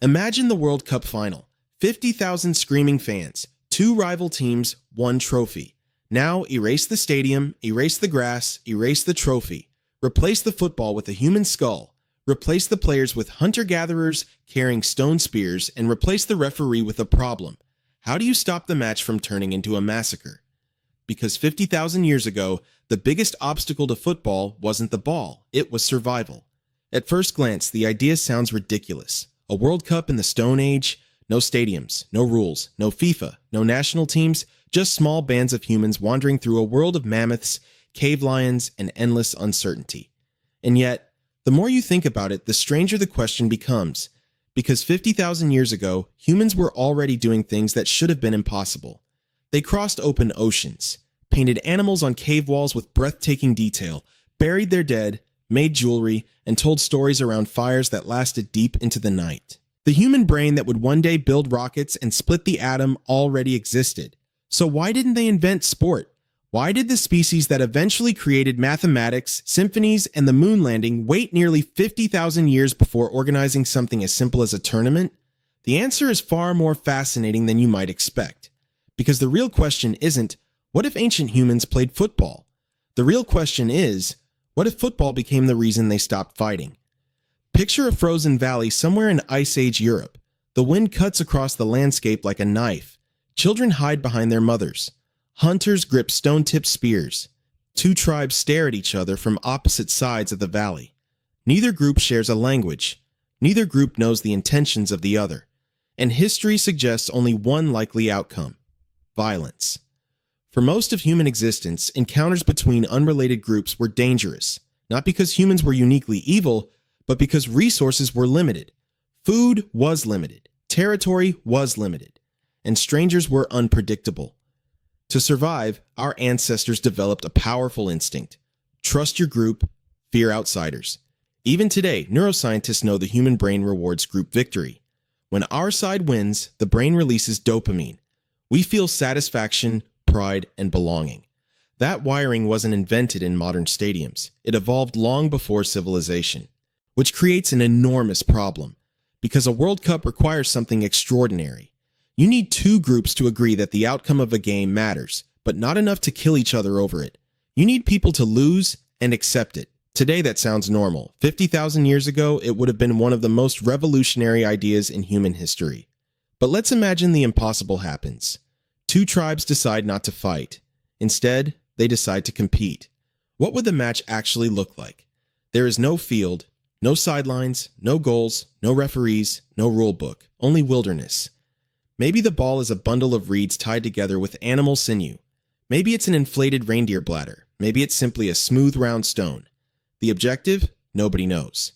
Imagine the World Cup final. 50,000 screaming fans, two rival teams, one trophy. Now erase the stadium, erase the grass, erase the trophy. Replace the football with a human skull. Replace the players with hunter-gatherers carrying stone spears, and replace the referee with a problem. How do you stop the match from turning into a massacre? Because 50,000 years ago, the biggest obstacle to football wasn't the ball, it was survival. At first glance, the idea sounds ridiculous. A World Cup in the Stone Age? No stadiums, no rules, no FIFA, no national teams, just small bands of humans wandering through a world of mammoths, cave lions, and endless uncertainty. And yet, the more you think about it, the stranger the question becomes. Because 50,000 years ago, humans were already doing things that should have been impossible. They crossed open oceans, painted animals on cave walls with breathtaking detail, buried their dead, made jewelry, and told stories around fires that lasted deep into the night. The human brain that would one day build rockets and split the atom already existed. So why didn't they invent sport? Why did the species that eventually created mathematics, symphonies, and the moon landing wait nearly 50,000 years before organizing something as simple as a tournament? The answer is far more fascinating than you might expect. Because the real question isn't, what if ancient humans played football? The real question is, what if football became the reason they stopped fighting? Picture a frozen valley somewhere in Ice Age Europe. The wind cuts across the landscape like a knife. Children hide behind their mothers. Hunters grip stone-tipped spears. Two tribes stare at each other from opposite sides of the valley. Neither group shares a language. Neither group knows the intentions of the other. And history suggests only one likely outcome: violence. For most of human existence, encounters between unrelated groups were dangerous, not because humans were uniquely evil, but because resources were limited. Food was limited, territory was limited, and strangers were unpredictable. To survive, our ancestors developed a powerful instinct: trust your group, fear outsiders. Even today, neuroscientists know the human brain rewards group victory. When our side wins, the brain releases dopamine. We feel satisfaction, pride, and belonging. That wiring wasn't invented in modern stadiums. It evolved long before civilization, which creates an enormous problem. Because a World Cup requires something extraordinary. You need two groups to agree that the outcome of a game matters, but not enough to kill each other over it. You need people to lose and accept it. Today that sounds normal. 50,000 years ago, it would have been one of the most revolutionary ideas in human history. But let's imagine the impossible happens. Two tribes decide not to fight. Instead, they decide to compete. What would the match actually look like? There is no field, no sidelines, no goals, no referees, no rule book, only wilderness. Maybe the ball is a bundle of reeds tied together with animal sinew. Maybe it's an inflated reindeer bladder. Maybe it's simply a smooth round stone. The objective? Nobody knows.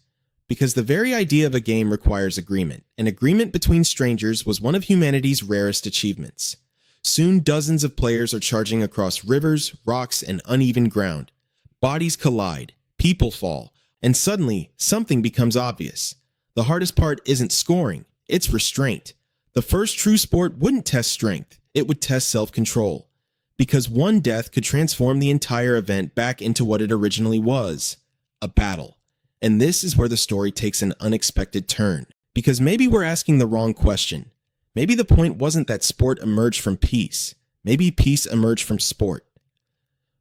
Because the very idea of a game requires agreement, and agreement between strangers was one of humanity's rarest achievements. Soon dozens of players are charging across rivers, rocks, and uneven ground. Bodies collide, people fall, and suddenly something becomes obvious. The hardest part isn't scoring, it's restraint. The first true sport wouldn't test strength, it would test self-control. Because one death could transform the entire event back into what it originally was: a battle. And this is where the story takes an unexpected turn. Because maybe we're asking the wrong question. Maybe the point wasn't that sport emerged from peace. Maybe peace emerged from sport.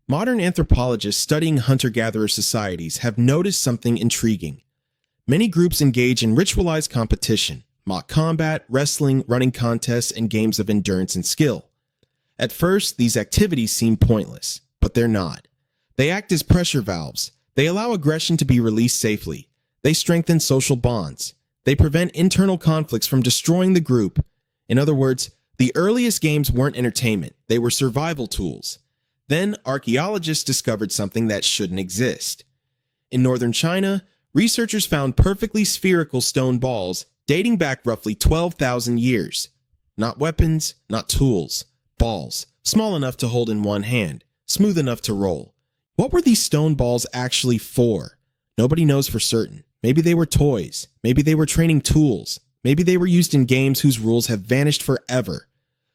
Modern anthropologists studying hunter-gatherer societies have noticed something intriguing. Many groups engage in ritualized competition: mock combat, wrestling, running contests, and games of endurance and skill. At first, these activities seem pointless, but they're not. They act as pressure valves. They allow aggression to be released safely. They strengthen social bonds. They prevent internal conflicts from destroying the group. In other words, the earliest games weren't entertainment, they were survival tools. Then, archaeologists discovered something that shouldn't exist. In northern China, researchers found perfectly spherical stone balls dating back roughly 12,000 years. Not weapons, not tools. Balls, small enough to hold in one hand, smooth enough to roll. What were these stone balls actually for? Nobody knows for certain. Maybe they were toys. Maybe they were training tools. Maybe they were used in games whose rules have vanished forever.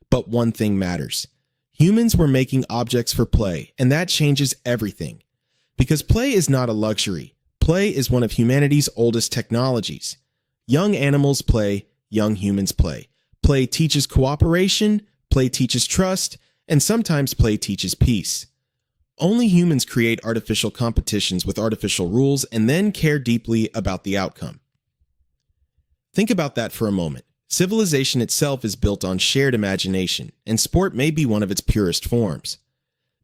But one thing matters. Humans were making objects for play, and that changes everything. Because play is not a luxury. Play is one of humanity's oldest technologies. Young animals play, young humans play. Play teaches cooperation, play teaches trust, and sometimes play teaches peace. Only humans create artificial competitions with artificial rules and then care deeply about the outcome. Think about that for a moment. Civilization itself is built on shared imagination, and sport may be one of its purest forms.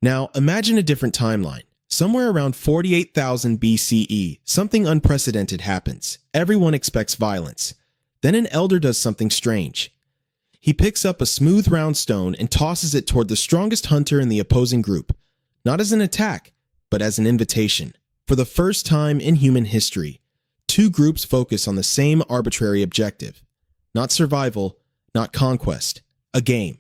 Now, imagine a different timeline. Somewhere around 48,000 BCE, something unprecedented happens. Everyone expects violence. Then an elder does something strange. He picks up a smooth round stone and tosses it toward the strongest hunter in the opposing group, not as an attack, but as an invitation. For the first time in human history, two groups focus on the same arbitrary objective. Not survival, not conquest, a game.